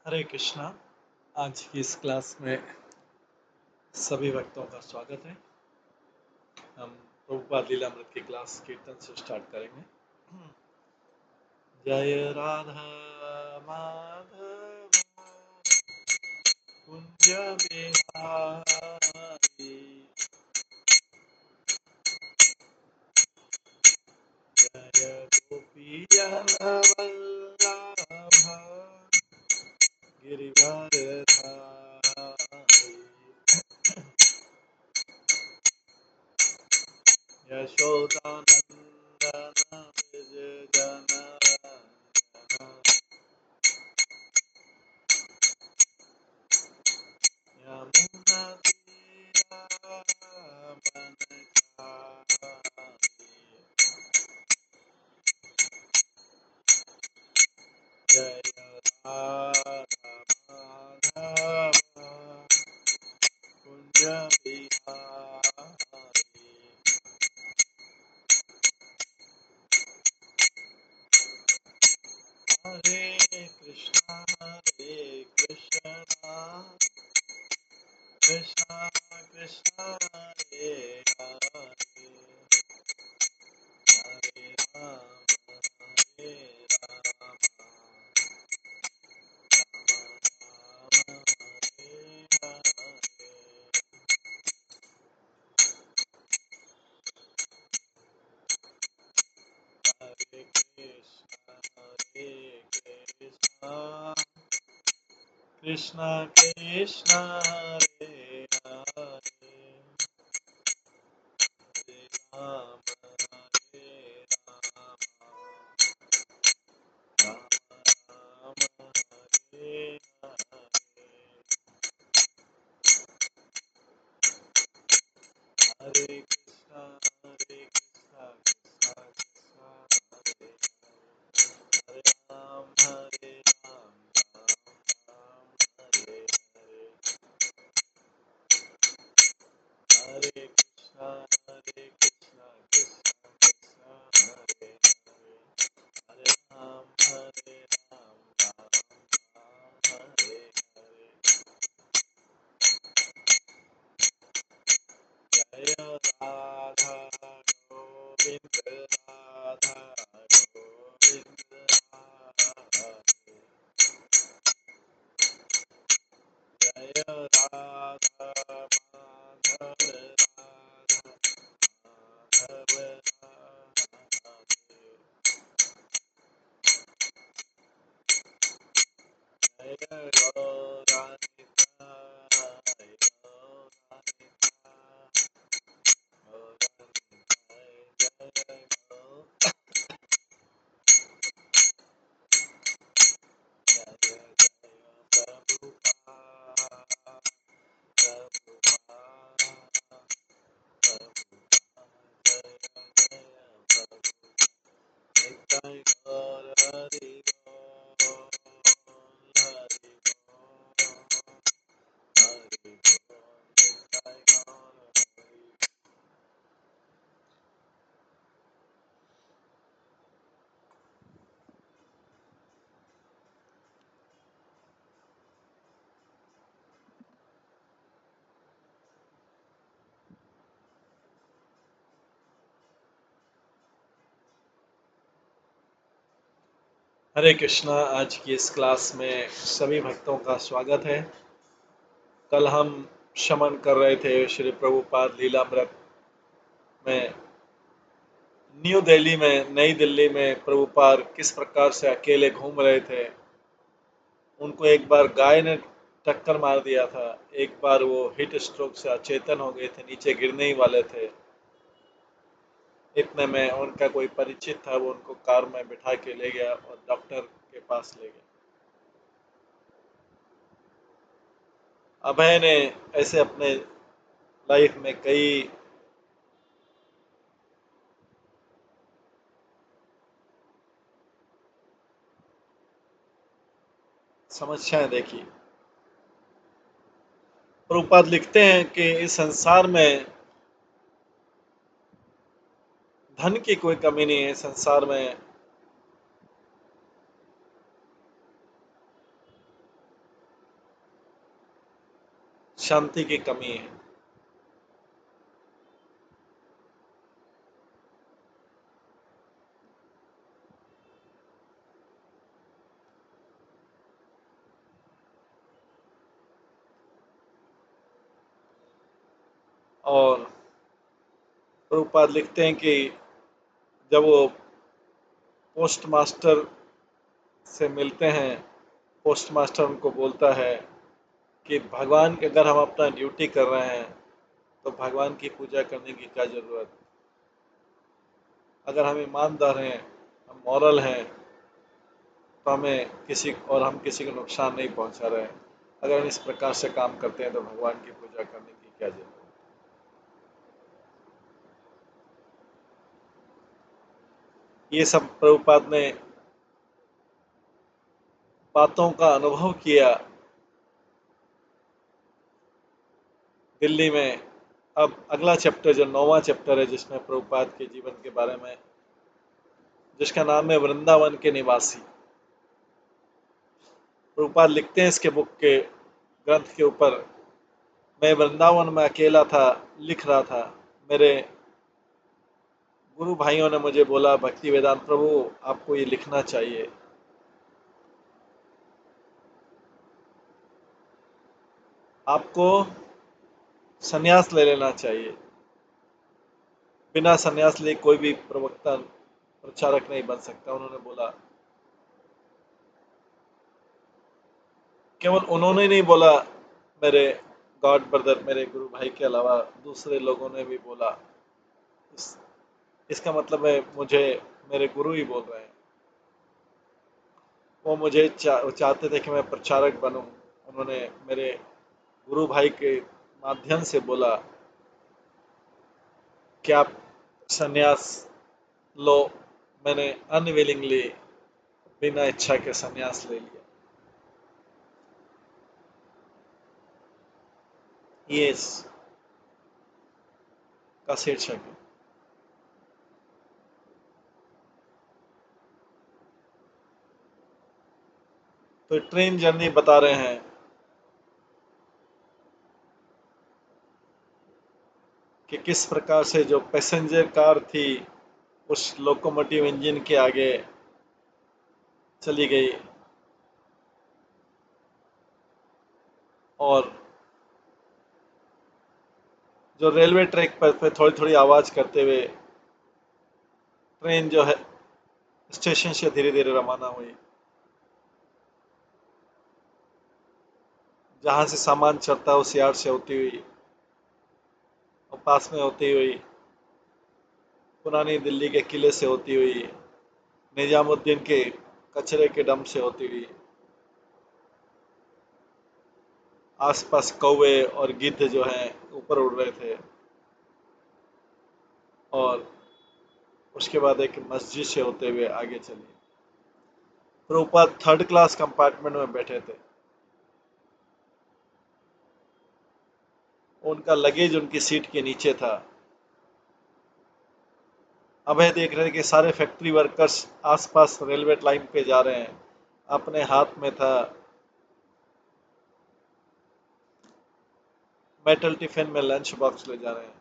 हरे कृष्णा। आज की इस क्लास में सभी भक्तों का स्वागत है। हम प्रभुपाद लीलामृत की क्लास कीर्तन से स्टार्ट करेंगे। जय राधा माधव कुंज बिहारी, जय गोपी वल्लभ गिरिवरधारी, यशोदानंदन व्रज जनरंजन, यमुना तीरावनचारी, जय राधा माधव कुंज बिहारी। हरे कृष्णा कृष्णा कृष्णा हरे हरे, हरे Ram Ram Hare Hare. Hare Krishna, Krishna Krishna, Hare Hare, Hare Rama, Hare Rama, Rama Rama, Hare Hare, Hare Krishna, Krishna Krishna, Hare Hare, Hare Ram, Hare Ram, Ram Ram, Hare Hare, Hare Krishna, Krishna Krishna, Hare Hare, Hare Ram, Hare Ram, Ram Ram, Hare Hare. Jaya Radha Govind, Radha Govind, Radha. Jaya Radha Madhav, Radha Madhav, Radha. Jaya Gauranga, Gauranga, हरे कृष्णा। आज की इस class में सभी भक्तों का स्वागत है। कल हम श्रवण कर रहे थे श्री प्रभुपाद लीलामृत में नई दिल्ली में प्रभुपाद किस प्रकार से अकेले घूम रहे थे। उनको एक बार गाय ने टक्कर मार दिया था, एक बार वो हीट स्ट्रोक से अचेतन हो गए थे, नीचे गिरने ही वाले थे। इतने में उनका कोई परिचित था, वो उनको कार में बिठा के ले गया और डॉक्टर के पास ले गया। अभय ने ऐसे अपने लाइफ में कई समस्याएं देखी। प्रभुपाद लिखते हैं कि इस संसार में धन की कोई कमी नहीं है। संसार में शांति की कमी है। और प्रभुपाद लिखते हैं कि जब वो पोस्ट मास्टर से मिलते हैं, पोस्ट मास्टर उनको बोलता है कि भगवान के अगर हम अपना ड्यूटी कर रहे हैं तो भगवान की पूजा करने की क्या ज़रूरत। अगर हम ईमानदार हैं, हम मॉरल हैं, तो हम किसी को नुकसान नहीं पहुंचा रहे हैं। अगर हम इस प्रकार से काम करते हैं तो भगवान की पूजा करने की क्या जरूरत। ये सब प्रभुपाद ने बातों का अनुभव किया दिल्ली में। अब अगला चैप्टर जो 9वां चैप्टर है, जिसमें प्रभुपाद के जीवन के बारे में, जिसका नाम है वृंदावन के निवासी। प्रभुपाद लिखते हैं इसके बुक के ग्रंथ के ऊपर, मैं वृंदावन में अकेला था, लिख रहा था। मेरे गुरु भाइयों ने मुझे बोला, भक्ति वेदांत प्रभु आपको ये लिखना चाहिए। आपको संन्यास ले लेना चाहिए। बिना संन्यास लिए कोई भी प्रवक्ता प्रचारक नहीं बन सकता। उन्होंने बोला, केवल उन्होंने नहीं बोला, मेरे गॉड ब्रदर, मेरे गुरु भाई के अलावा दूसरे लोगों ने भी बोला। इस, इसका मतलब है मुझे मेरे गुरु ही बोल रहे हैं। वो मुझे चाहते थे कि मैं प्रचारक बनूं। उन्होंने मेरे गुरु भाई के माध्यम से बोला कि आप संन्यास लो। मैंने अनविलिंगली, बिना इच्छा के संन्यास ले लिया। ये का शीर्षक है। तो ट्रेन जर्नी बता रहे हैं कि किस प्रकार से जो पैसेंजर कार थी उस लोकोमोटिव इंजन के आगे चली गई, और जो रेलवे ट्रैक पर थोड़ी थोड़ी आवाज़ करते हुए ट्रेन जो है स्टेशन से धीरे धीरे रवाना हुई। जहाँ से सामान चढ़ता है उस यार्ड से होती हुई और पास में होती हुई पुरानी दिल्ली के किले से होती हुई, निजामुद्दीन के कचरे के डंप से होती हुई, आसपास कौवे और गिद्ध जो हैं ऊपर उड़ रहे थे, और उसके बाद एक मस्जिद से होते हुए आगे चली। प्रभुपाद थर्ड क्लास कंपार्टमेंट में बैठे थे। उनका लगेज उनकी सीट के नीचे था। अभय देख रहे थे कि सारे फैक्ट्री वर्कर्स आसपास रेलवे लाइन पे जा रहे हैं। अपने हाथ में था मेटल टिफिन में लंच बॉक्स ले जा रहे हैं।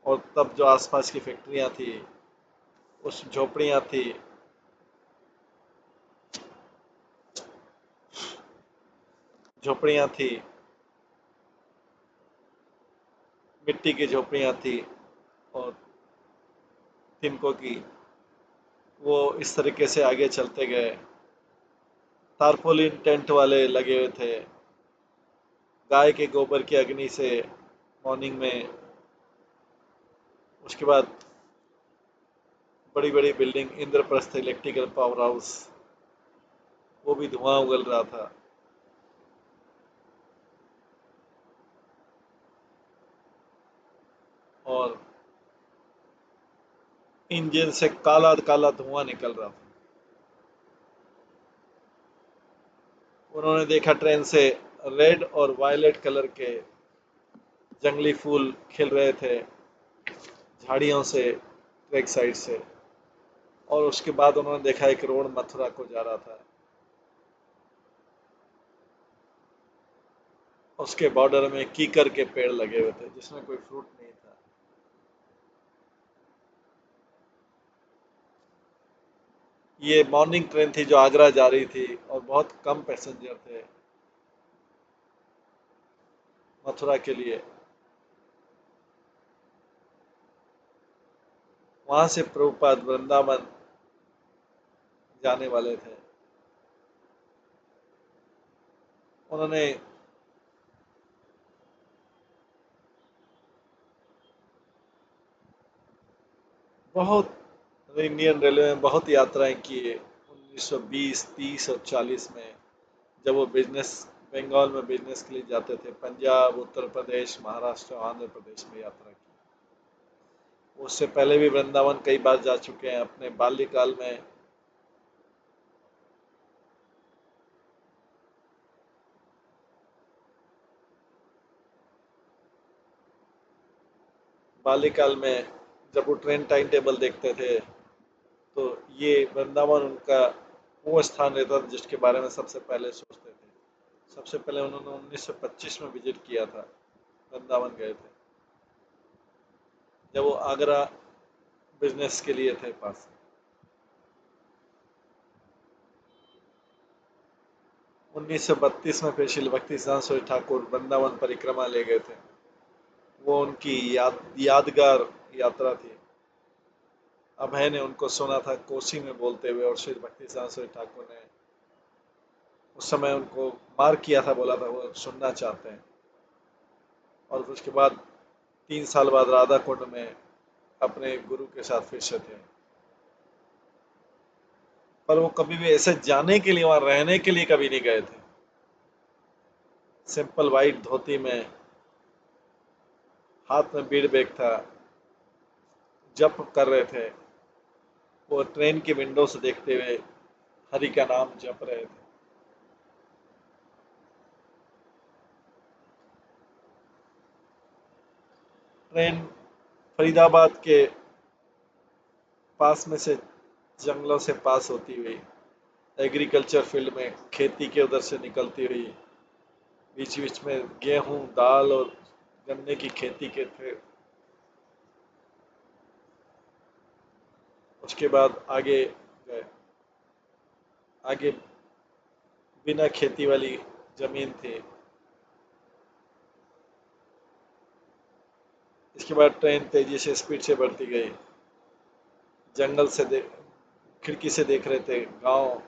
और तब जो आसपास की फैक्ट्रियां थी, उस झोपड़ियां थी, झोपड़ियां थी, मिट्टी की झोपड़ियां थी और तिनकों की। वो इस तरीके से आगे चलते गए। तारपोलिन टेंट वाले लगे हुए थे। गाय के गोबर की अग्नि से मॉर्निंग में, उसके बाद बड़ी बड़ी building, Indraprastha electrical power house, वो भी धुआं उगल रहा था। और इंजन से काला काला धुआं निकल रहा था। उन्होंने देखा ट्रेन से रेड और वायलेट कलर के जंगली फूल खिल रहे थे झाड़ियों से, ट्रैक साइड से। और उसके बाद उन्होंने देखा एक रोड मथुरा को जा रहा था। उसके बॉर्डर में कीकर के पेड़ लगे हुए थे जिसमें कोई फ्रूट नहीं था। ये मॉर्निंग ट्रेन थी जो आगरा जा रही थी और बहुत कम पैसेंजर थे मथुरा के लिए। वहां से प्रभुपाद वृंदावन जाने वाले थे। उन्होंने बहुत इंडियन रेलवे में बहुत यात्राएं की है 1920, 30 और 40 में, जब वो बिजनेस बंगाल में बिजनेस के लिए जाते थे। पंजाब, उत्तर प्रदेश, महाराष्ट्र, आंध्र प्रदेश में यात्रा की। उससे पहले भी वृंदावन कई बार जा चुके हैं अपने बाल्यकाल में। बाल्यकाल में जब वो ट्रेन टाइम टेबल देखते थे तो ये वृंदावन उनका वो स्थान रहता था जिसके बारे में सबसे पहले सोचते थे। सबसे पहले उन्होंने 1925 में विजिट किया था, वृंदावन गए थे जब वो आगरा बिजनेस के लिए थे पास। 1932 में फिर श्री भक्ति सिद्धांत सरस्वती ठाकुर वृंदावन परिक्रमा ले गए थे। वो उनकी यादगार यात्रा थी। अभय ने उनको सुना था कोसी में बोलते हुए और श्री भक्ति सिद्धांत सरस्वती ठाकुर ने उस समय उनको मार किया था, बोला था वो सुनना चाहते हैं। और फिर उसके बाद 3 साल बाद राधा कुंड में अपने गुरु के साथ फिर से थे। पर वो कभी भी ऐसे जाने के लिए, वहां रहने के लिए कभी नहीं गए थे। सिंपल वाइट धोती में, हाथ में बीड़ बैग था, जप कर रहे थे। वो ट्रेन की विंडो से देखते हुए हरि का नाम जप रहे थे। ट्रेन फरीदाबाद के पास में से जंगलों से पास होती हुई एग्रीकल्चर फील्ड में खेती के उधर से निकलती हुई बीच बीच में गेहूं, दाल और गन्ने की खेती के थे। उसके बाद आगे गए। आगे बिना खेती वाली जमीन थी। इसके बाद ट्रेन तेजी से स्पीड से बढ़ती गई। जंगल से खिड़की से देख रहे थे गांव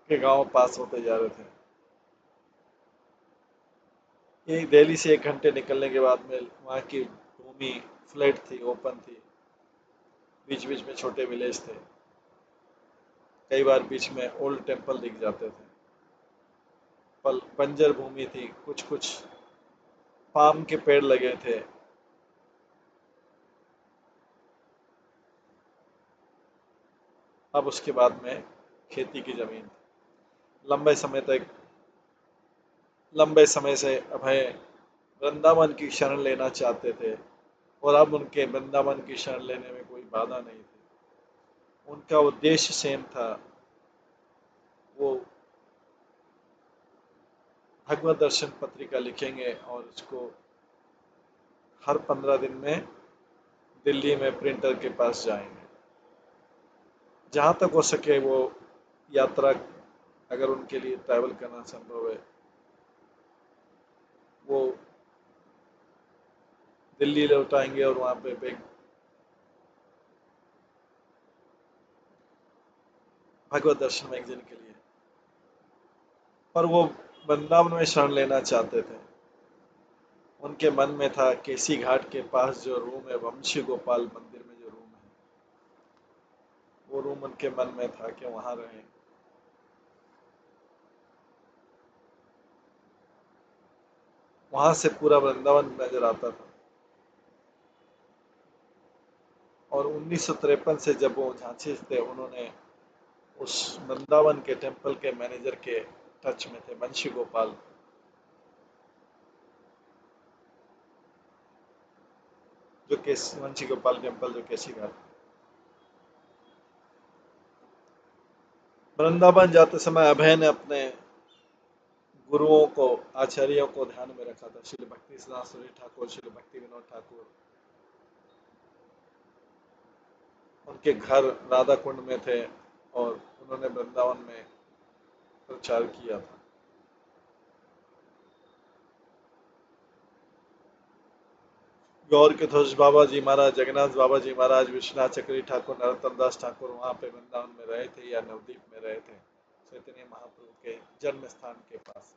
के गांव पास होते जा रहे थे। ये दिल्ली से 1 घंटे निकलने के बाद में वहाँ की भूमि फ्लैट थी, ओपन थी। बीच बीच में छोटे विलेज थे। कई बार बीच में ओल्ड टेम्पल दिख जाते थे। पल बंजर भूमि थी, कुछ कुछ पाम के पेड़ लगे थे। अब उसके बाद में खेती की जमीन थी। लंबे समय से अभय वृंदावन की शरण लेना चाहते थे और अब उनके वृंदावन की शरण लेने में कोई बाधा नहीं थी। उनका उद्देश्य सेम था। वो भगवत दर्शन पत्रिका लिखेंगे और उसको हर 15 दिन में दिल्ली में प्रिंटर के पास जाएंगे। जहाँ तक हो सके वो यात्रा, अगर उनके लिए ट्रैवल करना संभव है, वो दिल्ली लौट आएंगे और वहाँ पे भगवत दर्शन मैगजीन के लिए। पर वो वृंदावन में शरण लेना चाहते थे। उनके मन में था केसी घाट के पास जो रूम है, वंशी गोपाल मंदिर में जो रूम है, वो रूम उनके मन में था कि वहां रहें। वहां से पूरा वृंदावन नजर आता था। और 1953 से जब वो झांसी थे, उन्होंने उस वृंदावन के टेम्पल के मैनेजर के टच में थे, वंशी गोपाल, जो केस वंशी गोपाल टेम्पल जो केसी घाट। वृंदावन जाते समय अभय ने अपने गुरुओं को, आचार्यों को ध्यान में रखा था। श्री भक्ति सिद्धांत ठाकुर, श्री भक्ति विनोद ठाकुर, उनके घर राधा कुंड में थे और उन्होंने वृंदावन में प्रचार किया था। गौर के ध्वज बाबा जी महाराज, जगन्नाथ बाबा जी महाराज, विश्वनाथ चक्री ठाकुर, नरोत्तम दास ठाकुर वहां पे वृंदावन में रहे थे या नवदीप में रहे थे, चैतन्य महाप्रभु के जन्म स्थान के पास।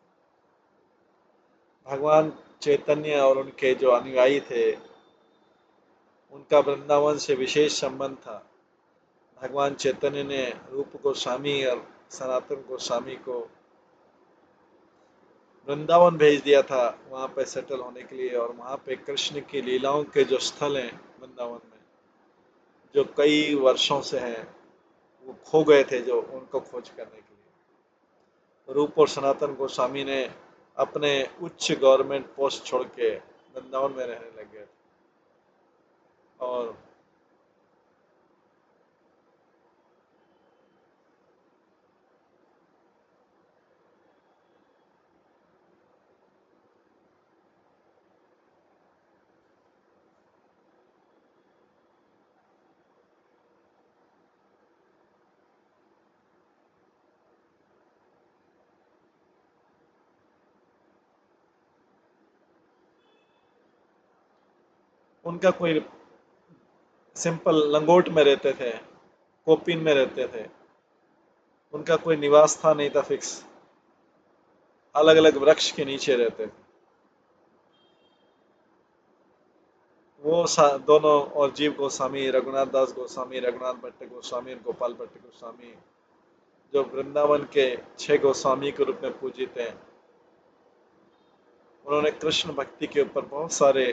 भगवान चैतन्य और उनके जो अनुयायी थे, उनका वृंदावन से विशेष संबंध था। भगवान चैतन्य ने रूप गोस्वामी और सनातन गोस्वामी को वृंदावन भेज दिया था वहां पे सेटल होने के लिए, और वहां पे कृष्ण की लीलाओं के जो स्थल हैं वृंदावन में, जो कई वर्षों से हैं, वो खो गए थे, जो उनको खोज करने के लिए रूप और सनातन गोस्वामी ने अपने उच्च गवर्नमेंट पोस्ट छोड़ के वृंदावन में रहने लगे। और उनका कोई सिंपल लंगोट में रहते थे, कोपीन में रहते थे, उनका कोई निवास स्थान नहीं था फिक्स, अलग अलग वृक्ष के नीचे रहते थे। वो दोनों, और जीव गोस्वामी, रघुनाथ दास गोस्वामी, रघुनाथ भट्ट गोस्वामी और गोपाल भट्ट गोस्वामी, जो वृंदावन के 6 गोस्वामी के रूप में पूजित हैं, उन्होंने कृष्ण भक्ति के ऊपर बहुत सारे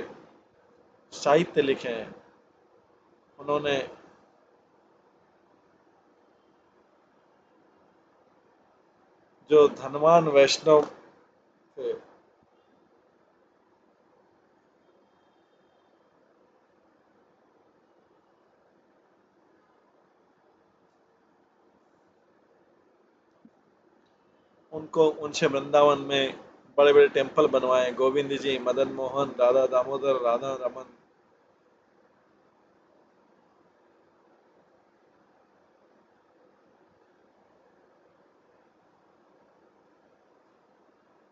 साहित्य लिखे हैं। उन्होंने जो धनवान वैष्णव थे, उनको उनसे वृंदावन में बड़े बड़े टेम्पल बनवाए, गोविंद जी, मदन मोहन, राधा दामोदर, राधा रमन।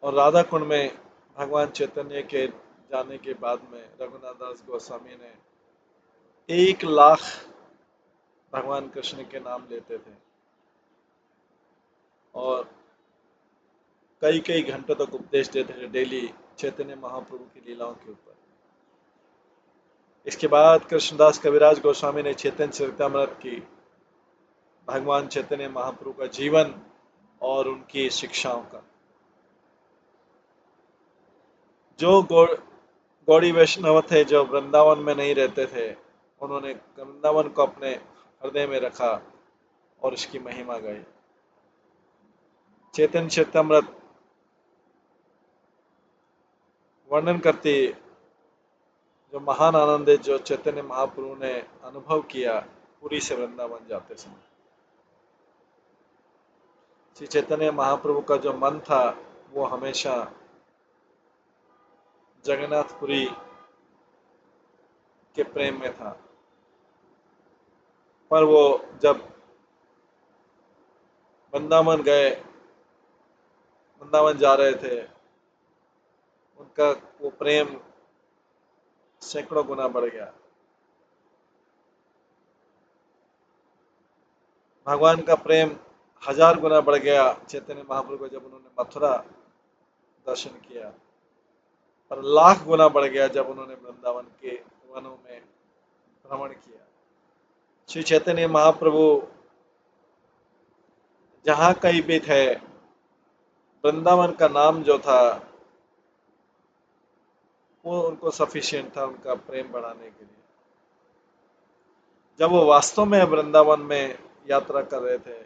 और राधा कुंड में भगवान चैतन्य के जाने के बाद में रघुनाथ दास गोस्वामी ने 1 लाख भगवान कृष्ण के नाम लेते थे और कई कई घंटों तक उपदेश देते थे डेली चैतन्य महाप्रभु की लीलाओं के ऊपर। इसके बाद कृष्णदास कविराज गोस्वामी ने चैतन्य चरितमृत की भगवान चैतन्य महाप्रभु का जीवन और उनकी शिक्षाओं का, जो गौड़ी वैष्णव थे जो वृंदावन में नहीं रहते थे, उन्होंने वृंदावन को अपने हृदय में रखा और इसकी महिमा गाई। चैतन्य चरितमृत वर्णन करती जो महान आनंद है जो चैतन्य महाप्रभु ने अनुभव किया पुरी से वृंदावन जाते समय। श्री चैतन्य महाप्रभु का जो मन था वो हमेशा जगन्नाथपुरी के प्रेम में था, पर वो जब वृंदावन गए, वृंदावन जा रहे थे, उनका वो प्रेम सैकड़ों गुना बढ़ गया। भगवान का प्रेम 1000 गुना बढ़ गया चैतन्य महाप्रभु को जब उन्होंने मथुरा दर्शन किया, और 1,00,000 गुना बढ़ गया जब उन्होंने वृंदावन के वनों में भ्रमण किया। श्री चैतन्य महाप्रभु जहाँ कहीं भी थे, वृंदावन का नाम जो था वो उनको सफिशिएंट था उनका प्रेम बढ़ाने के लिए। जब वो वास्तव में वृंदावन में यात्रा कर रहे थे,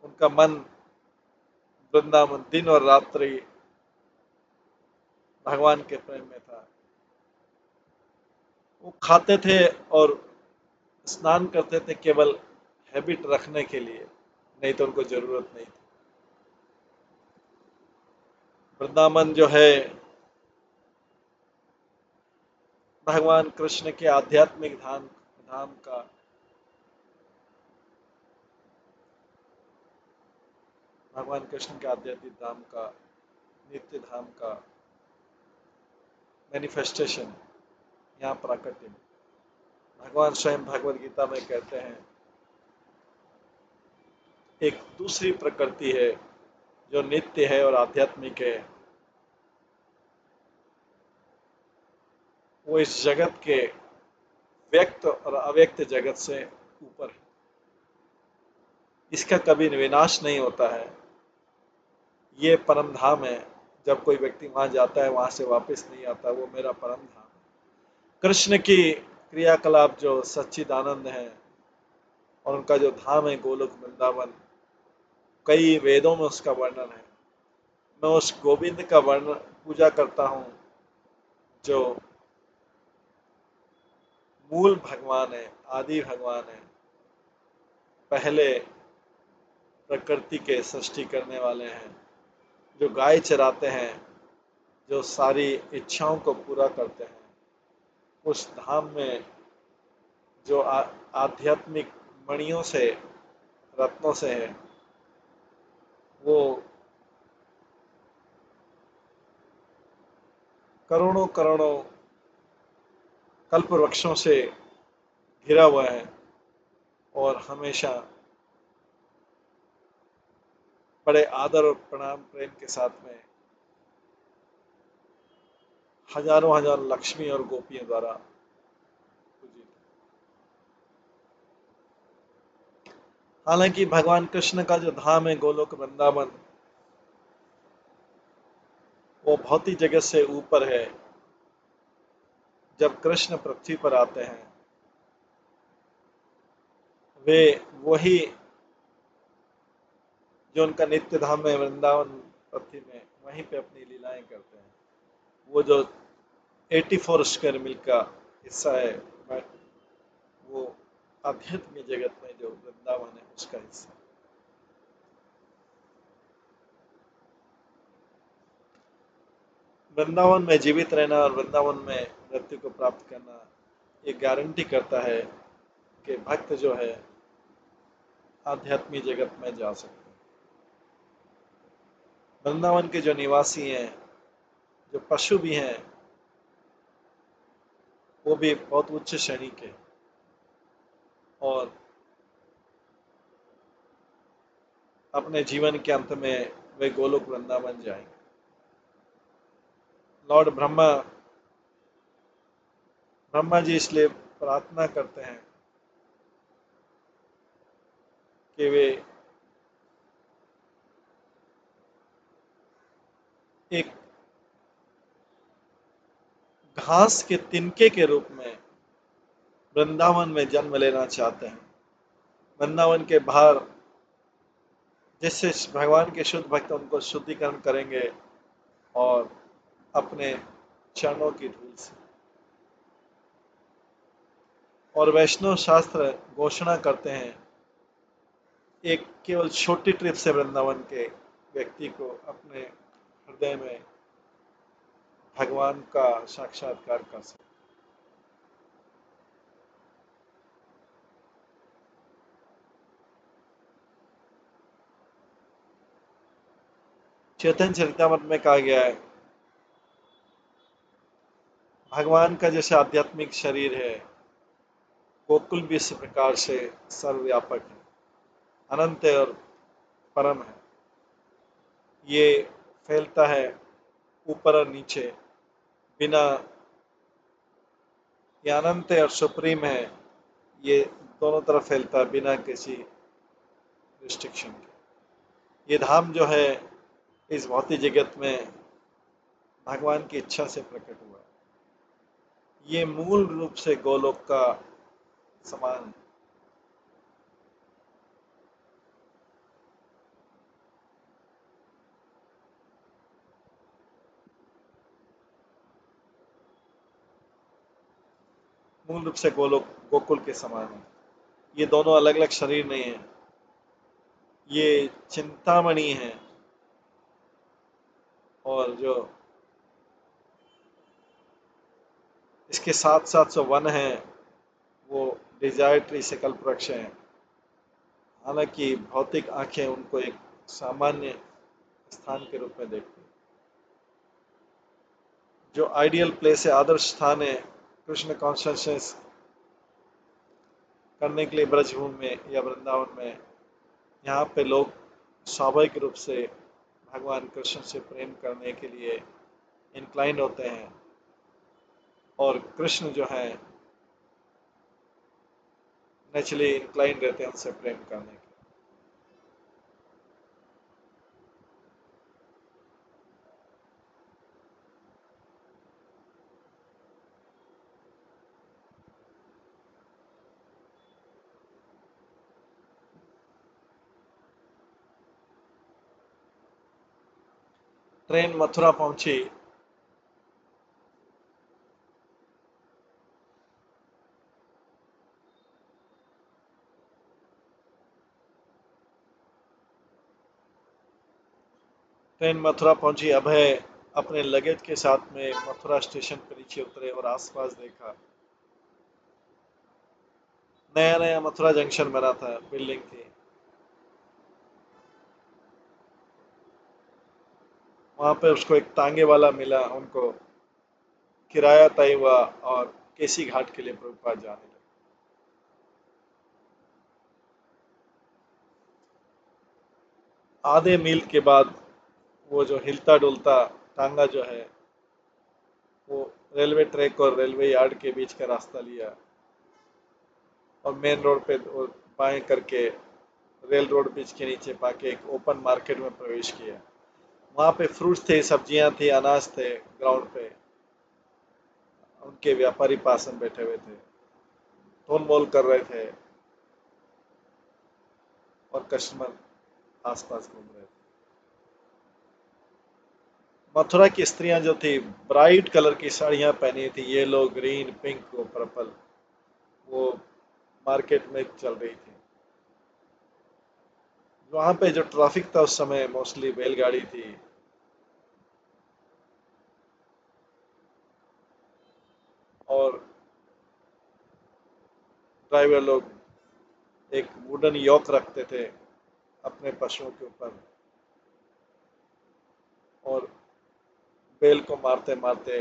उनका मन वृंदावन दिन और रात्रि भगवान के प्रेम में था। वो खाते थे और स्नान करते थे केवल हैबिट रखने के लिए, नहीं तो उनको जरूरत नहीं थी। वृंदावन जो है भगवान कृष्ण के आध्यात्मिक धाम धाम का, भगवान कृष्ण के आध्यात्मिक धाम का, नित्य धाम का मैनिफेस्टेशन, यहाँ प्राकट्य में। भगवान स्वयं भगवद गीता में कहते हैं एक दूसरी प्रकृति है जो नित्य है और आध्यात्मिक है, वो इस जगत के व्यक्त और अव्यक्त जगत से ऊपर है। इसका कभी विनाश नहीं होता है। ये परम धाम है। जब कोई व्यक्ति वहां जाता है वहां से वापस नहीं आता, वो मेरा परम धाम है। कृष्ण की क्रियाकलाप जो सच्चिदानंद है और उनका जो धाम है गोलोक वृंदावन, कई वेदों में उसका वर्णन है। मैं उस गोविंद का वर्णन पूजा करता हूँ जो मूल भगवान है, आदि भगवान है, पहले प्रकृति के सृष्टि करने वाले हैं, जो गाय चराते हैं, जो सारी इच्छाओं को पूरा करते हैं। उस धाम में जो आध्यात्मिक मणियों से, रत्नों से है, वो करोड़ों करोड़ों कल्प वृक्षों से घिरा हुआ है और हमेशा बड़े आदर और प्रणाम प्रेम के साथ में हजारों हजार लक्ष्मी और गोपियों द्वारा पूजित। हालांकि भगवान कृष्ण का जो धाम है गोलोक वृंदावन, वो भौतिक जगत से ऊपर है। जब कृष्ण पृथ्वी पर आते हैं, वे वही जो उनका नित्य धाम है वृंदावन पृथ्वी में, वहीं पे अपनी लीलाएं करते हैं। वो जो 84 स्क्वायर मील का हिस्सा है, वो आध्यात्मिक जगत में जो वृंदावन है उसका हिस्सा। वृंदावन में जीवित रहना और वृंदावन में मृत्यु को प्राप्त करना ये गारंटी करता है कि भक्त जो है आध्यात्मिक जगत में जा सकते हैं। वृंदावन के जो निवासी हैं, जो पशु भी हैं, वो भी बहुत उच्च श्रेणी के, और अपने जीवन के अंत में वे गोलोक वृंदावन जाएंगे। लॉर्ड ब्रह्मा ब्रह्मा जी इसलिए प्रार्थना करते हैं कि वे एक घास के तिनके के रूप में वृंदावन में जन्म लेना चाहते हैं। वृंदावन के बाहर जिससे भगवान के शुद्ध भक्त उनको शुद्धिकरण करेंगे और अपने चरणों की धूल से। और वैष्णव शास्त्र घोषणा करते हैं एक केवल छोटी ट्रिप से वृंदावन के व्यक्ति को अपने हृदय में भगवान का साक्षात्कार कर सकते। चैतन्य चरितमृत में कहा गया है भगवान का जैसे आध्यात्मिक शरीर है, गोकुल भी इस प्रकार से सर्वव्यापक है, अनंत है और परम है। ये फैलता है ऊपर और नीचे बिना, ये अनंत है और सुप्रीम है, ये दोनों तरफ फैलता है बिना किसी रिस्ट्रिक्शन के। ये धाम जो है इस भौतिक जगत में भगवान की इच्छा से प्रकट हुआ है। ये मूल रूप से गोलोक का समान है। मूल रूप से गोलोक गोकुल के समान है। ये दोनों अलग अलग शरीर नहीं है। ये चिंतामणि है, और जो इसके साथ साथ जो वन है वो डिजायर ट्री से कल्प वृक्ष है। हालांकि भौतिक आंखें उनको एक सामान्य स्थान के रूप में देखती हैं। जो आइडियल प्लेस है, आदर्श स्थान है कृष्ण कॉन्शसनेस करने के लिए ब्रजभूमि में या वृंदावन में, यहाँ पे लोग स्वाभाविक रूप से भगवान कृष्ण से प्रेम करने के लिए इंक्लाइंड होते हैं, और कृष्ण जो है नेचुरली इंक्लाइंड रहते हैं उनसे प्रेम करने के। ट्रेन मथुरा पहुंची। ट्रेन मथुरा पहुंची। अभय अपने लगेज के साथ में मथुरा स्टेशन पर नीचे उतरे और आसपास देखा। नया नया मथुरा जंक्शन बना था, बिल्डिंग थी। वहां पे उसको एक तांगे वाला मिला, उनको किराया तय हुआ और केसी घाट के लिए प्रभुपाद जाने लगे। आधे मील के बाद वो जो हिलता डुलता टांगा जो है वो रेलवे ट्रैक और रेलवे यार्ड के बीच का रास्ता लिया, और मेन रोड पे वो बाएं करके रेल रोड ब्रिज के नीचे पाके एक ओपन मार्केट में प्रवेश किया। वहां पे फ्रूट्स थे, सब्जियां थी, अनाज थे ग्राउंड पे। उनके व्यापारी पास में बैठे हुए थे, तोल मोल कर रहे थे, और कस्टमर आसपास घूम रहे थे। मथुरा की स्त्रियां जो थी ब्राइट कलर की साड़ियां पहनी थी, येलो, ग्रीन, पिंक और पर्पल। वो मार्केट में चल रही थी। वहां पे जो ट्रैफिक था उस समय मोस्टली बैलगाड़ी थी। और ड्राइवर लोग एक वुडन यॉक रखते थे अपने पशुओं के ऊपर, और बैल को मारते मारते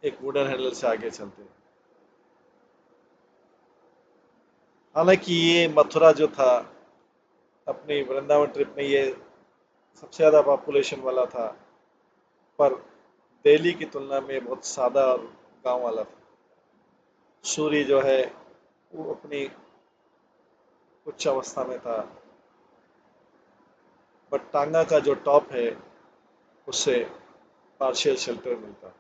एक वुडन हैंडल से आगे चलते। हालांकि ये मथुरा जो था अपनी वृंदावन ट्रिप में ये सबसे ज़्यादा पॉपुलेशन वाला था, पर दिल्ली की तुलना में बहुत सादा और गांव वाला था। सूरी जो है वो अपनी उच्च अवस्था में था, बट टांगा का जो टॉप है उससे पार्शियल शेल्टर मिलता,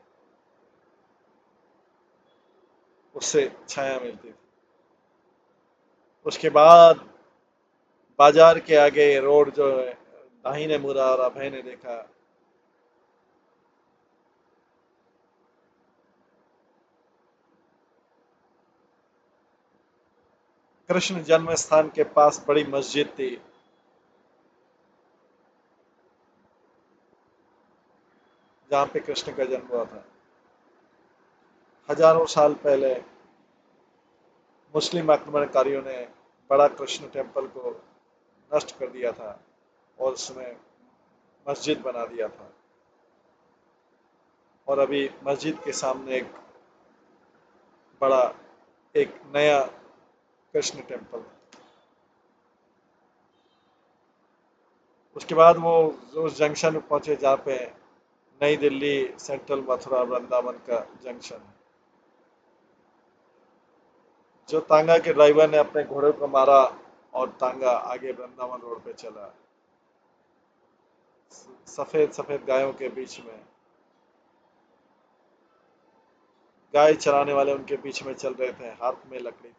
उससे छाया मिलती थी। उसके बाद बाजार के आगे रोड जो है दाहिने मुड़ा, और अभय ने देखा कृष्ण जन्म स्थान के पास बड़ी मस्जिद थी, जहाँ पे कृष्ण का जन्म हुआ था। हजारों साल पहले मुस्लिम आक्रमणकारियों ने बड़ा कृष्ण टेम्पल को नष्ट कर दिया था, और उसमें मस्जिद बना दिया था। और अभी मस्जिद के सामने एक बड़ा एक नया कृष्ण टेम्पल। उसके बाद वो उस जंक्शन में पहुंचे जहाँ पे नई दिल्ली सेंट्रल मथुरा वृंदावन का जंक्शन है। जो तांगा के ड्राइवर ने अपने घोड़े को मारा, और तांगा आगे वृंदावन रोड पे चला, सफेद सफेद गायों के बीच में। गाय चराने वाले उनके बीच में चल रहे थे, हाथ में लकड़ी थी।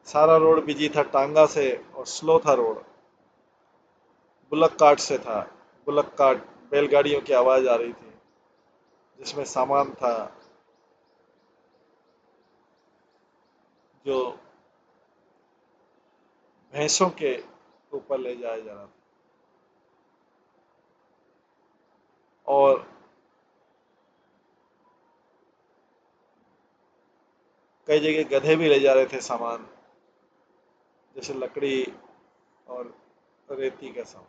सारा रोड बिजी था टांगा से, और स्लो था रोड। बुलक कार्ट से था। बुलक कार्ट, बैलगाड़ियों की आवाज आ रही थी जिसमें सामान था, जो भैंसों के ऊपर ले जाया जा रहा था, और कई जगह गधे भी ले जा रहे थे सामान, जैसे लकड़ी और रेती का सामान।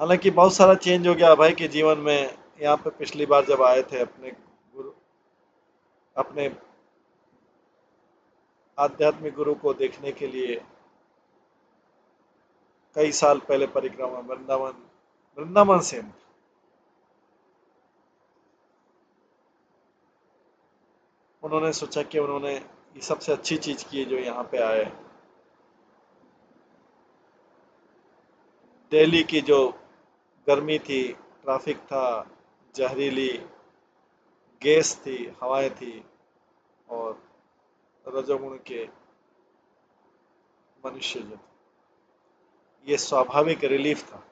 हालांकि बहुत सारा चेंज हो गया अभय के जीवन में। यहाँ पे पिछली बार जब आए थे अपने गुरु, अपने आध्यात्मिक गुरु को देखने के लिए, कई साल पहले परिक्रमा वृंदावन, वृंदावन से उन्होंने सोचा कि उन्होंने ये सबसे अच्छी चीज की है जो यहाँ पे आए। दिल्ली की जो गर्मी थी, ट्रैफिक था, जहरीली गैस थी, हवाएं थी, और रजोगुण के मनुष्य जो थे, ये स्वाभाविक रिलीफ था।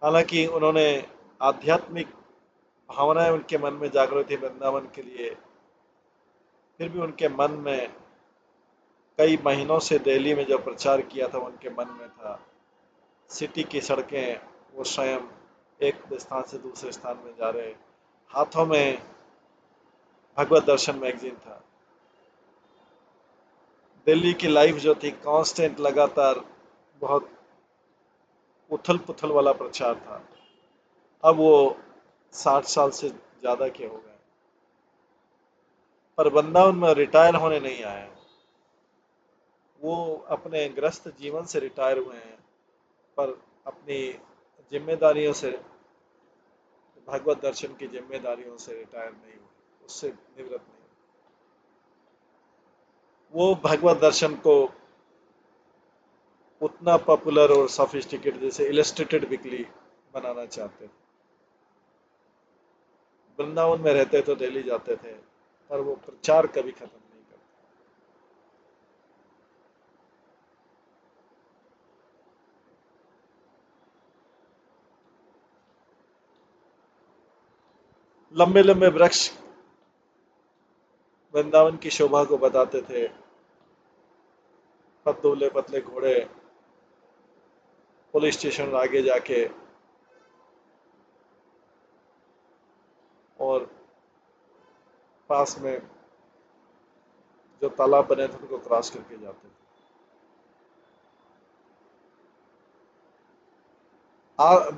हालांकि उन्होंने आध्यात्मिक भावनाएं उनके मन में जागृत थी वृंदावन के लिए, फिर भी उनके मन में कई महीनों से दिल्ली में जो प्रचार किया था उनके मन में था। सिटी की सड़कें, वो स्वयं एक स्थान से दूसरे स्थान में जा रहे, हाथों में भगवत दर्शन मैगजीन था। दिल्ली की लाइफ जो थी कांस्टेंट, लगातार बहुत उथल पुथल वाला प्रचार था। अब वो 60 साल से ज्यादा के हो गए, पर वृंदावन में रिटायर होने नहीं आए। वो अपने ग्रस्त जीवन से रिटायर हुए हैं, पर अपनी जिम्मेदारियों से, भगवत दर्शन की जिम्मेदारियों से रिटायर नहीं हुए, उससे निवृत्त नहीं। वो भगवत दर्शन को उतना पॉपुलर और सोफिस्टिकेटेड, जैसे इलस्ट्रेटेड वीकली बनाना चाहते थे। वृंदावन में रहते तो दिल्ली जाते थे, पर वो प्रचार कभी खत्म नहीं करते। लंबे लंबे वृक्ष वृंदावन की शोभा को बताते थे, पतले पतले घोड़े पुलिस स्टेशन आगे जाके, और पास में जो तालाब बने थे उनको क्रॉस करके जाते थे।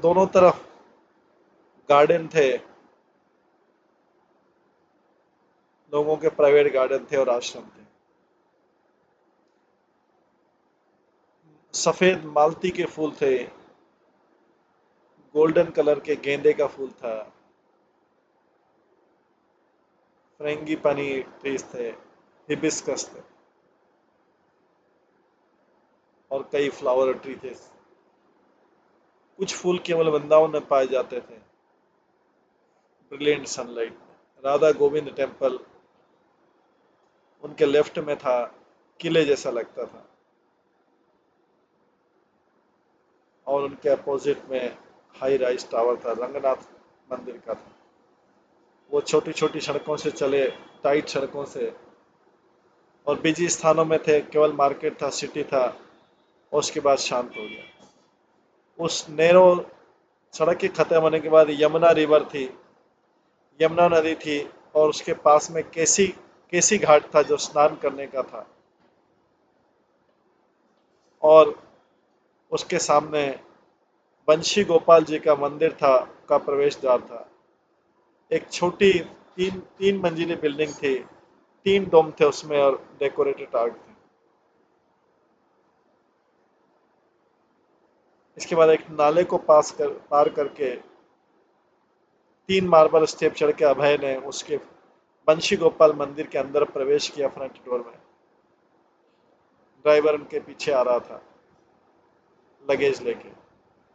दोनों तरफ गार्डन थे, लोगों के प्राइवेट गार्डन थे और आश्रम थे। सफेद मालती के फूल थे, गोल्डन कलर के गेंदे का फूल था, फ्रेंगी पानी ट्रीज थे, हिबिस्कस थे, और कई फ्लावर ट्री थे। कुछ फूल केवल वृंदावन में पाए जाते थे, brilliant sunlight. Radha Govind temple उनके लेफ्ट में था, किले जैसा लगता था, और उनके अपोजिट में हाई राइज टावर था, रंगनाथ मंदिर का था। वो छोटी छोटी सड़कों से चले, टाइट सड़कों से, और बिजी स्थानों में थे, केवल मार्केट था, सिटी था, और उसके बाद शांत हो गया। उस नैरो सड़क के खत्म होने के बाद यमुना रिवर थी, यमुना नदी थी, और उसके पास में केसी केसी घाट था जो स्नान करने का था, और उसके सामने बंशी गोपाल जी का मंदिर था, का प्रवेश द्वार था। एक छोटी तीन तीन मंजिली बिल्डिंग थी, 3 डोम थे उसमें, और डेकोरेटेड आर्ट थे। इसके बाद एक नाले को पार करके 3 मार्बल स्टेप चढ़ के अभय ने उसके बंशी गोपाल मंदिर के अंदर प्रवेश किया फ्रंट डोर में। ड्राइवर उनके पीछे आ रहा था लगेज लेके।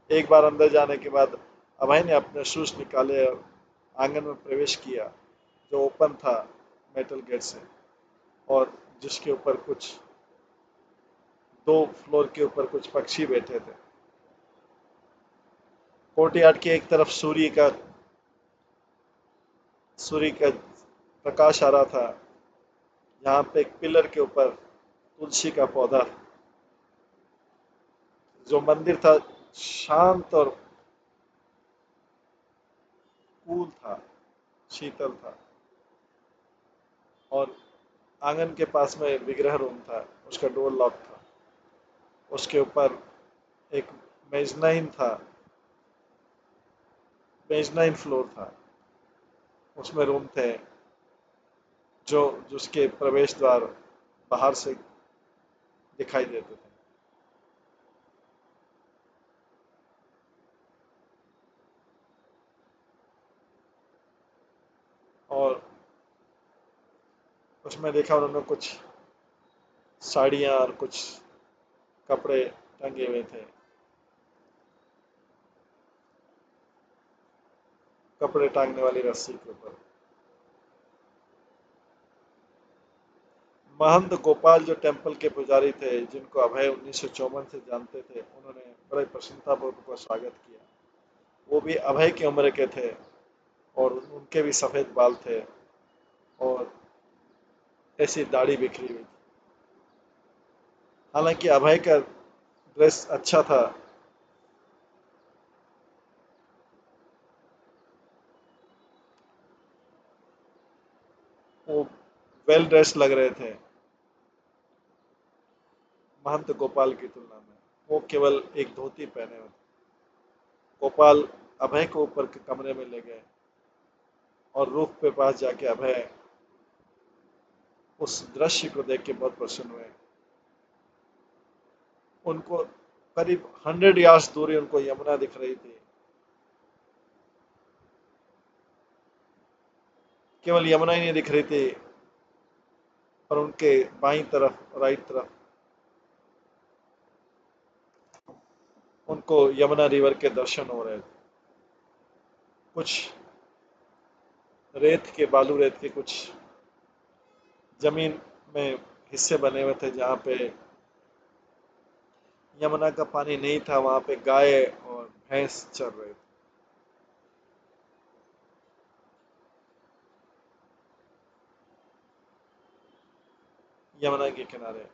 एक बार अंदर जाने के बाद अभय ने अपने शूज निकाले और आंगन में प्रवेश किया, जो ओपन था मेटल गेट से, और जिसके ऊपर कुछ 2 फ्लोर के ऊपर कुछ पक्षी बैठे थे। कोर्टयार्ड की एक तरफ सूर्य का प्रकाश आ रहा था, जहाँ पे एक पिलर के ऊपर तुलसी का पौधा, जो मंदिर था शांत और कूल था, शीतल था। और आंगन के पास में विग्रह रूम था, उसका डोर लॉक था। उसके ऊपर एक मेजनाइन था, मेजनाइन फ्लोर था, उसमें रूम थे जो जिसके प्रवेश द्वार बाहर से दिखाई देते थे। और उसमें देखा उन्होंने कुछ साड़ियाँ और कुछ कपड़े टंगे हुए थे, कपड़े टांगने वाली रस्सी के ऊपर। महंत गोपाल जो टेम्पल के पुजारी थे, जिनको अभय 1954 से जानते थे, उन्होंने बड़े प्रसन्नतापूर्वक उसका स्वागत किया। वो भी अभय की उम्र के थे और उनके भी सफेद बाल थे और ऐसी दाढ़ी बिखरी हुई थी। हालांकि अभय का ड्रेस अच्छा था। वो वेल ड्रेस्ड लग रहे थे महंत गोपाल की तुलना में। वो केवल एक धोती पहने हुए थे। गोपाल अभय को ऊपर के कमरे में ले गए और रूफ पे पास जाके अभय उस दृश्य को देख के बहुत प्रसन्न हुए। उनको करीब 100 यार्ड्स दूरी उनको यमुना दिख रही थी। केवल यमुना ही नहीं दिख रही थी, पर उनके बाईं तरफ, राइट तरफ, उनको यमुना रिवर के दर्शन हो रहे थे। कुछ रेत के, बालू रेत के कुछ जमीन में हिस्से बने हुए थे जहाँ पे यमुना का पानी नहीं था, वहां पे गाय और भैंस चर रहे थे यमुना के किनारे।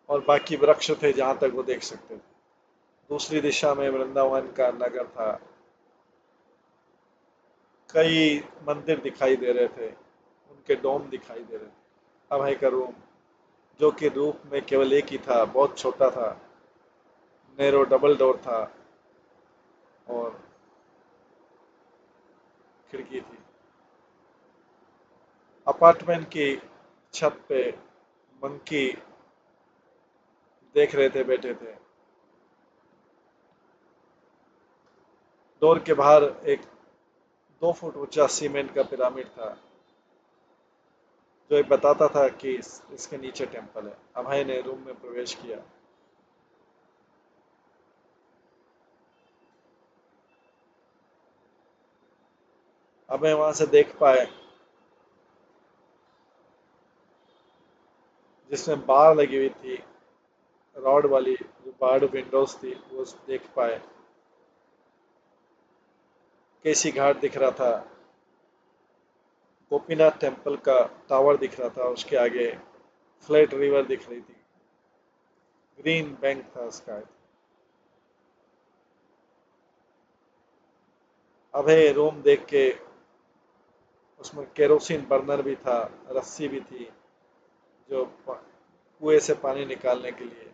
और बाकी वृक्ष थे जहां तक वो देख सकते थे। दूसरी दिशा में वृंदावन का नगर था। कई मंदिर दिखाई दे रहे थे, उनके डोम दिखाई दे रहे थे। अभय का रूम, जो कि रूप में केवल एक ही था, बहुत छोटा था, नैरो डबल डोर था और खिड़की थी। अपार्टमेंट की छत पे मंकी देख रहे थे, बैठे थे। डोर के बाहर एक 2 फुट ऊंचा सीमेंट का पिरामिड था, जो ये बताता था कि इसके नीचे टेम्पल है। अभय ने रूम में प्रवेश किया। अभय वहां से देख पाए जिसमें बार लगी हुई थी, रॉड वाली जो बार्ड विंडोज थी, वो देख पाए। केसी घाट दिख रहा था, गोपीनाथ टेम्पल का टावर दिख रहा था, उसके आगे फ्लैट रिवर दिख रही थी, ग्रीन बैंक था उसका। अभय रूम देख के, उसमें केरोसिन बर्नर भी था, रस्सी भी थी जो कुएं से पानी निकालने के लिए।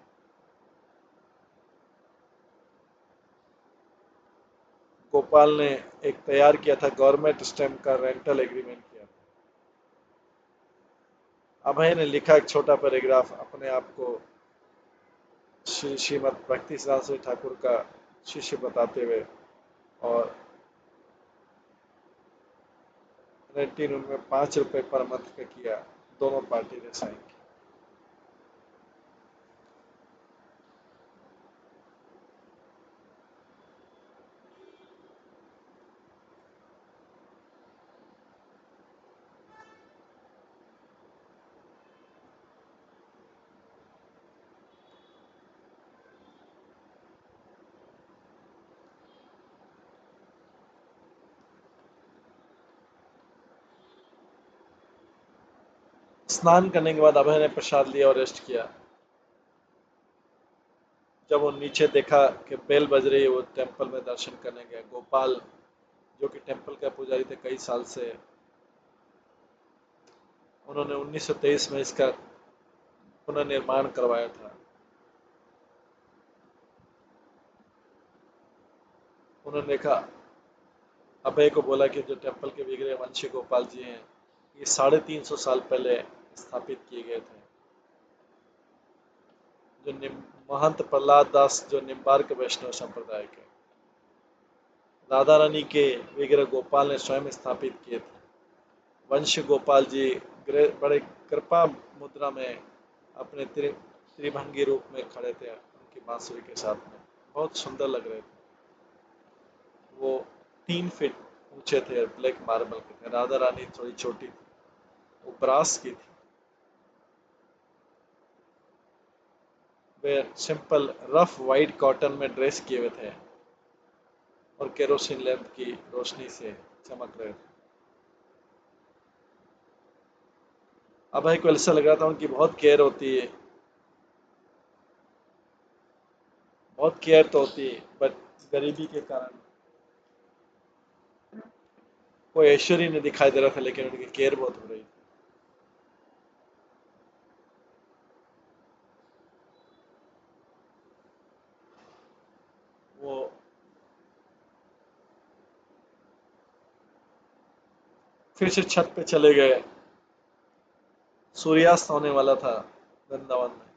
गोपाल ने एक तैयार किया था, गवर्नमेंट स्टैम्प का रेंटल एग्रीमेंट किया था। अभय ने लिखा एक छोटा पैराग्राफ अपने आप को श्रीमद भक्ति सिद्धांत ठाकुर का शिष्य बताते हुए, और रेंटिन उनमें 5 रुपए पर मंथ का किया। दोनों पार्टी ने साइन किया। स्नान करने के बाद अभय ने प्रसाद लिया और रेस्ट किया। जब वो नीचे देखा कि बेल बज रही है, वो टेम्पल में दर्शन करने गया। गोपाल जो कि टेम्पल का पुजारी थे कई साल से, उन्होंने 1923 में इसका पुनर्निर्माण करवाया था। उन्होंने देखा, अभय को बोला कि जो टेम्पल के बिगड़े वंशी गोपाल जी हैं, ये 350 साल पहले स्थापित किए गए थे। जो महंत प्रहलाद दास जो निम्बार्क वैष्णव संप्रदाय के, राधा रानी के विग्रह गोपाल ने स्वयं स्थापित किए थे। वंश गोपाल जी बड़े कृपा मुद्रा में अपने त्रिभंगी रूप में खड़े थे, उनकी बांसुरी के साथ में बहुत सुंदर लग रहे थे। वो 3 फीट ऊंचे थे, ब्लैक मार्बल के थे। राधा रानी थोड़ी छोटी थी, वो ब्रास की थी। वे सिंपल रफ वाइट कॉटन में ड्रेस किए हुए थे और केरोसिन लैंप की रोशनी से चमक रहे थे। अभय को ऐसा लग रहा था उनकी बहुत केयर होती है, बहुत केयर तो होती है, बट गरीबी के कारण कोई ऐश्वर्य नहीं दिखाई दे रहा था, लेकिन उनकी केयर बहुत हो रही थी। वो फिर से छत पे चले गए। सूर्यास्त होने वाला था वृंदावन में।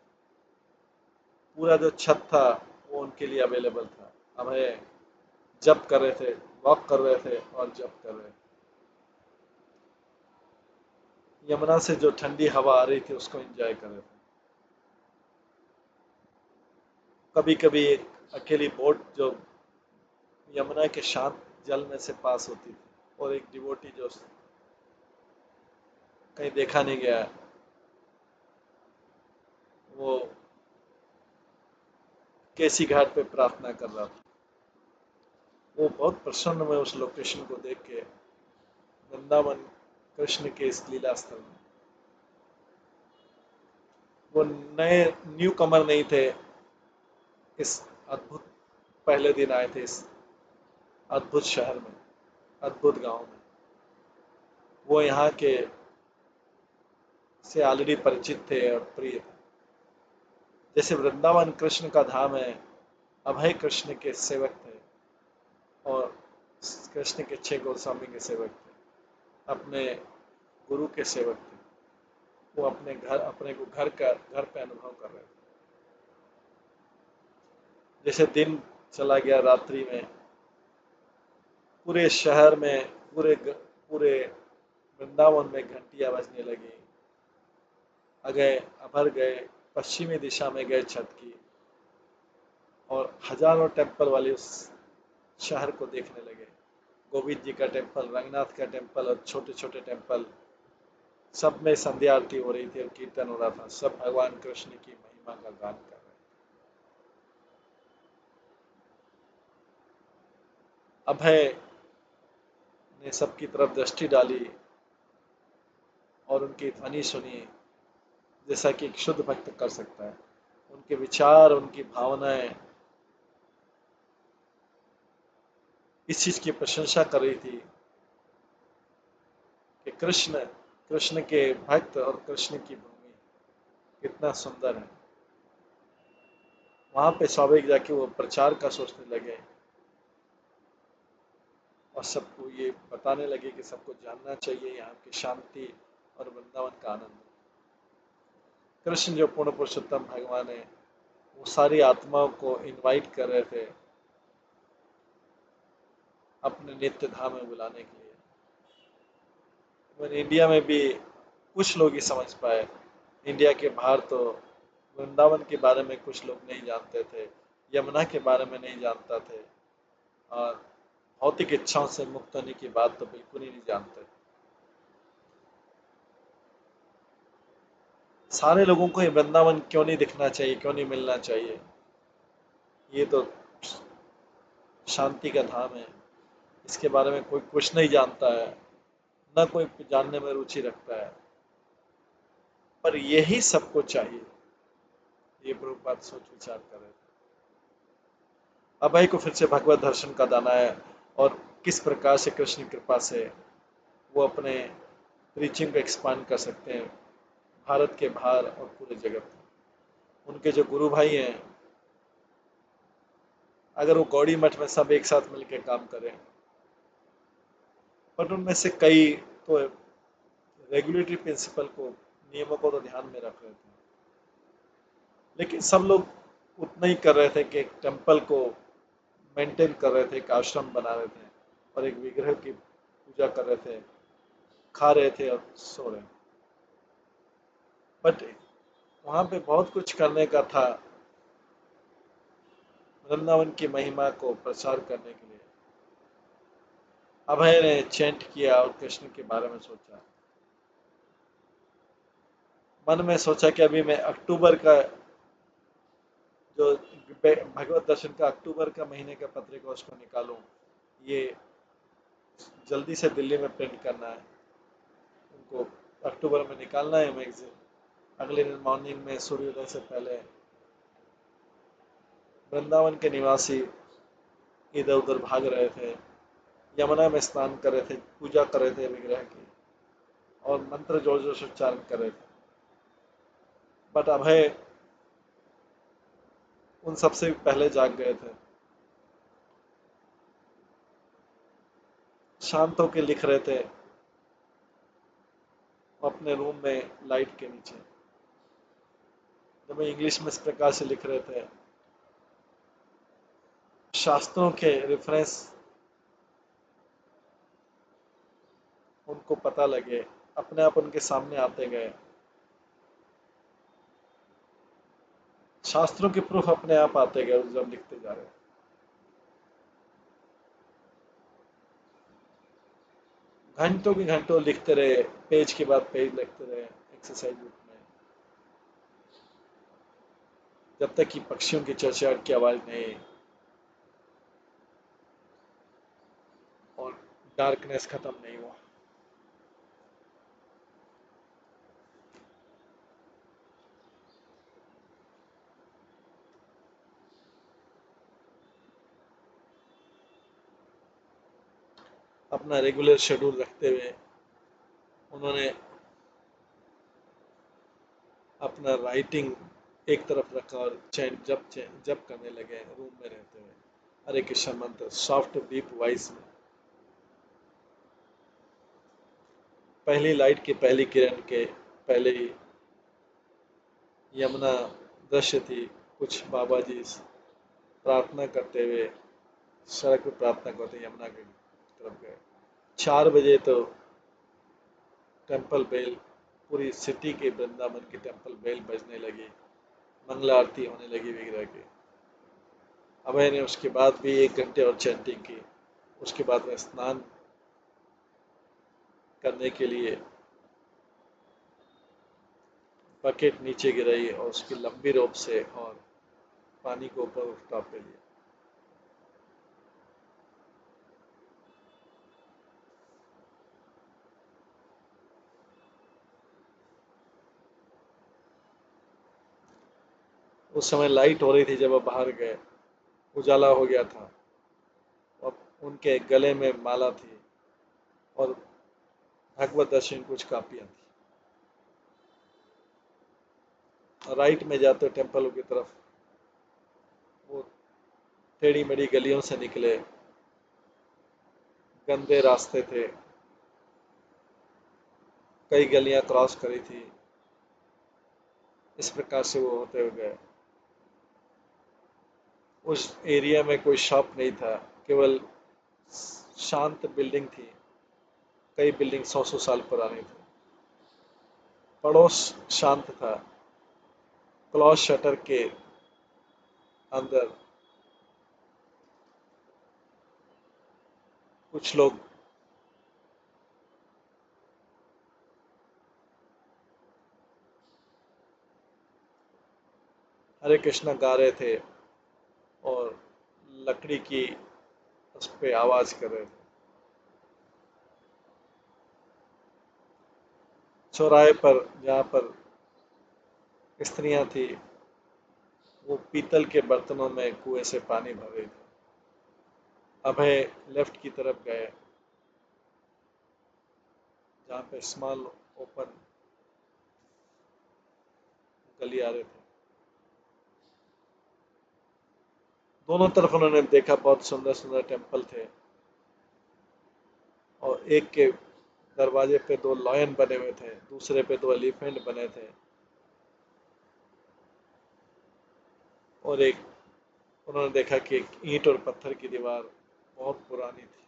पूरा जो छत था वो उनके लिए अवेलेबल था। अभय जप कर रहे थे, वॉक कर रहे थे और जप कर रहे थे। यमुना से जो ठंडी हवा आ रही थी उसको एंजॉय कर रहे थे। कभी कभी एक अकेली बोट जो यमुना के शांत जल में से पास होती थी, और एक डिवोटी जो कहीं देखा नहीं गया, वो केसी घाट पे प्रार्थना कर रहा था। वो बहुत प्रसन्न हुए उस लोकेशन को देख के, वृंदावन कृष्ण के इस लीला स्थल में। वो नए न्यू कमर नहीं थे, इस अद्भुत पहले दिन आए थे इस अद्भुत शहर में, अद्भुत गांव में। वो यहाँ के से ऑलरेडी परिचित थे और प्रिय थे। जैसे वृंदावन कृष्ण का धाम है, अभय कृष्ण के सेवक थे और कृष्ण के 6 गोस्वामी के सेवक थे, अपने गुरु के सेवक थे। वो अपने को घर पे अनुभव कर रहे थे। जैसे दिन चला गया, रात्रि में पूरे शहर में, पूरे वृंदावन में घंटियां बजने लगी। अभर गए, पश्चिमी दिशा में गए छत की, और हजारों टेम्पल वाले उस शहर को देखने लगे। गोविंद जी का टेम्पल, रंगनाथ का टेम्पल और छोटे छोटे टेम्पल, सब में संध्या आरती हो रही थी और कीर्तन हो रहा था। सब भगवान कृष्ण की महिमा का गान कर रहे थे। अभय ने सबकी तरफ दृष्टि डाली और उनकी ध्वनि सुनी, जैसा कि एक शुद्ध भक्त कर सकता है। उनके विचार, उनकी भावनाएं इस चीज की प्रशंसा कर रही थी कि कृष्ण के भक्त और कृष्ण की भूमि कितना सुंदर है। वहां पे स्वाभाविक जाके वो प्रचार का सोचने लगे और सबको ये बताने लगे कि सबको जानना चाहिए यहाँ की शांति और वृंदावन का आनंद। कृष्ण जो पूर्ण पुरुषोत्तम भगवान है, वो सारी आत्माओं को इनवाइट कर रहे थे अपने नित्य धाम में बुलाने के लिए। वह इंडिया में भी कुछ लोग ही समझ पाए। इंडिया के बाहर तो वृंदावन के बारे में कुछ लोग नहीं जानते थे, यमुना के बारे में नहीं जानता थे, और भौतिक इच्छाओं से मुक्त होने की बात तो बिल्कुल ही नहीं जानते। सारे लोगों को ये वृंदावन क्यों नहीं दिखना चाहिए, क्यों नहीं मिलना चाहिए? ये तो शांति का धाम है, इसके बारे में कोई कुछ नहीं जानता है, ना कोई जानने में रुचि रखता है। पर यही सबको चाहिए, ये प्रभुपाद सोच विचार कर रहे थे। अभय को फिर से भगवत दर्शन का दाना है, और किस प्रकार से कृष्ण की कृपा से वो अपने प्रीचिंग को एक्सपांड कर सकते हैं भारत के बाहर और पूरे जगत में। उनके जो गुरु भाई हैं, अगर वो गौड़ी मठ में सब एक साथ मिलकर काम करें, बट उनमें से कई तो रेगुलेटरी प्रिंसिपल को, नियमों को तो ध्यान में रख रहे थे, लेकिन सब लोग उतना ही कर रहे थे कि एक टेम्पल को मेंटेन कर रहे थे, एक आश्रम बना रहे थे और एक विग्रह की पूजा कर रहे थे, खा रहे थे और सो रहे थे। बट वहाँ पे बहुत कुछ करने का था वृंदावन की महिमा को प्रचार करने के लिए। अभय ने चैंट किया और कृष्ण के बारे में सोचा, मन में सोचा कि अभी मैं अक्टूबर का जो भगवत दर्शन का अक्टूबर का महीने का पत्रिका उसको निकालूं, ये जल्दी से दिल्ली में प्रिंट करना है, उनको अक्टूबर में निकालना है मैगजीन। अगले दिन मॉर्निंग में सूर्योदय से पहले वृंदावन के निवासी इधर उधर भाग रहे थे, यमुना में स्नान कर रहे थे, पूजा कर रहे थे विग्रह की, और मंत्र जोर जोर से उच्चारण कर रहे थे। बट अभय उन सबसे पहले जाग गए थे, शांत होकर लिख रहे थे अपने रूम में लाइट के नीचे। जब वो इंग्लिश में इस प्रकार से लिख रहे थे, शास्त्रों के रेफरेंस उनको पता लगे, अपने आप उनके सामने आते गए, शास्त्रों के प्रूफ अपने आप आते गए जब लिखते जा रहे। घंटों की घंटों लिखते रहे, पेज के बाद पेज लिखते रहे एक्सरसाइज बुक में, जब तक कि पक्षियों की चहचहाट की आवाज नहीं और डार्कनेस खत्म नहीं हुआ। अपना रेगुलर शेड्यूल रखते हुए उन्होंने अपना राइटिंग एक तरफ रखा और चैंट जब करने लगे रूम में रहते हुए, हरे कृष्ण मंत्र सॉफ्ट डीप वॉइस में। पहली लाइट की पहली किरण के पहले ही यमुना दृश्य थी। कुछ बाबा जी प्रार्थना करते हुए सड़क पर प्रार्थना करते यमुना की तरफ गए। 4 बजे तो टेम्पल बेल, पूरी सिटी के वृंदावन की टेम्पल बेल बजने लगी, मंगला आरती होने लगी विग्रह की। अभय ने उसके बाद भी 1 घंटे और चैंटिंग की। उसके बाद में स्नान करने के लिए बकेट नीचे गिराई और उसकी लंबी रोप से और पानी को ऊपर टॉप पे लिया। उस समय लाइट हो रही थी जब वो बाहर गए, उजाला हो गया था और उनके गले में माला थी और भगवत दर्शन कुछ कापियां थी। राइट में जाते टेम्पल की तरफ वो टेढ़ी मेढ़ी गलियों से निकले, गंदे रास्ते थे, कई गलियां क्रॉस करी थी, इस प्रकार से वो होते हुए गए। उस एरिया में कोई शॉप नहीं था, केवल शांत बिल्डिंग थी, कई बिल्डिंग 100-100 साल पुरानी थी। पड़ोस शांत था, क्लॉज शटर के अंदर कुछ लोग हरे कृष्णा गा रहे थे और लकड़ी की उस पे आवाज कर रहे थे। चौराहे पर जहाँ पर स्त्रियां थी, वो पीतल के बर्तनों में कुएं से पानी भर रही थी। अभय लेफ्ट की तरफ गए, जहाँ पे स्मॉल ओपन गलियारे थे। दोनों तरफ उन्होंने देखा, बहुत सुंदर सुंदर टेम्पल थे, और एक के दरवाजे पे दो लॉयन बने हुए थे, दूसरे पे दो एलिफेंट बने थे, और एक उन्होंने देखा कि एक ईंट और पत्थर की दीवार बहुत पुरानी थी।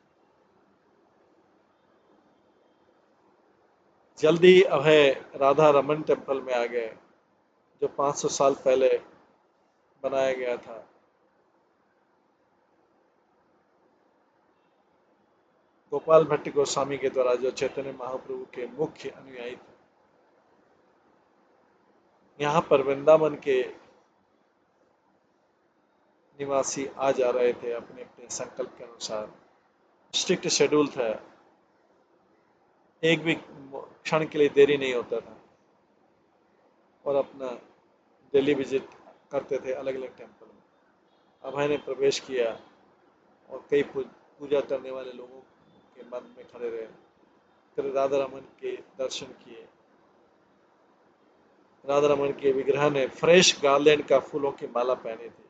जल्दी अभय राधा रमन टेम्पल में आ गए, जो 500 साल पहले बनाया गया था। गोपाल भट्ट गोस्वामी के द्वारा, जो चैतन्य महाप्रभु के मुख्य अनुयायी थे। यहाँ पर वृंदावन के निवासी आ जा रहे थे अपने अपने संकल्प के अनुसार। स्ट्रिक्ट शेड्यूल था, एक भी क्षण के लिए देरी नहीं होता था, और अपना डेली विजिट करते थे अलग अलग टेम्पल में। अभय ने प्रवेश किया, और कई पूजा करने वाले लोगों के मन में खड़े रहे, फिर राधा रमन के दर्शन किए। राधा रमन के विग्रह ने फ्रेश गार्लैंड का फूलों की माला पहनी थी।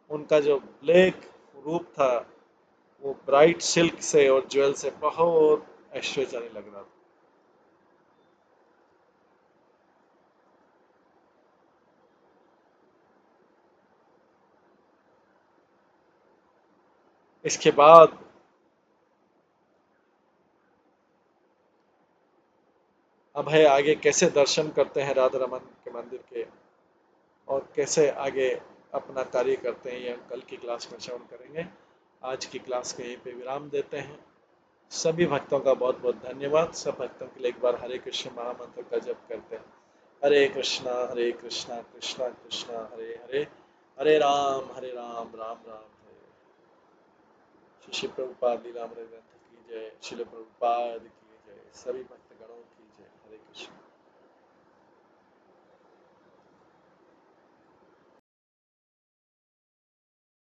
उनका जो ब्लैक रूप था, वो ब्राइट सिल्क से और ज्वेल से बहुत ऐश्वर्यशाली लग रहा था। इसके बाद अभय आगे कैसे दर्शन करते हैं राधा रमन के मंदिर के, और कैसे आगे अपना कार्य करते हैं, ये हम कल की क्लास में श्रवण करेंगे। आज की क्लास के यहीं पे विराम देते हैं। सभी भक्तों का बहुत बहुत धन्यवाद। सब भक्तों के लिए एक बार हरे कृष्ण महामंत्र का जप करते हैं। हरे कृष्णा कृष्णा कृष्णा हरे हरे, हरे राम राम राम हरे। श्री प्रभुपाद लीलामृत ग्रंथ की जय, शिल प्रभुपाद की जय। सभी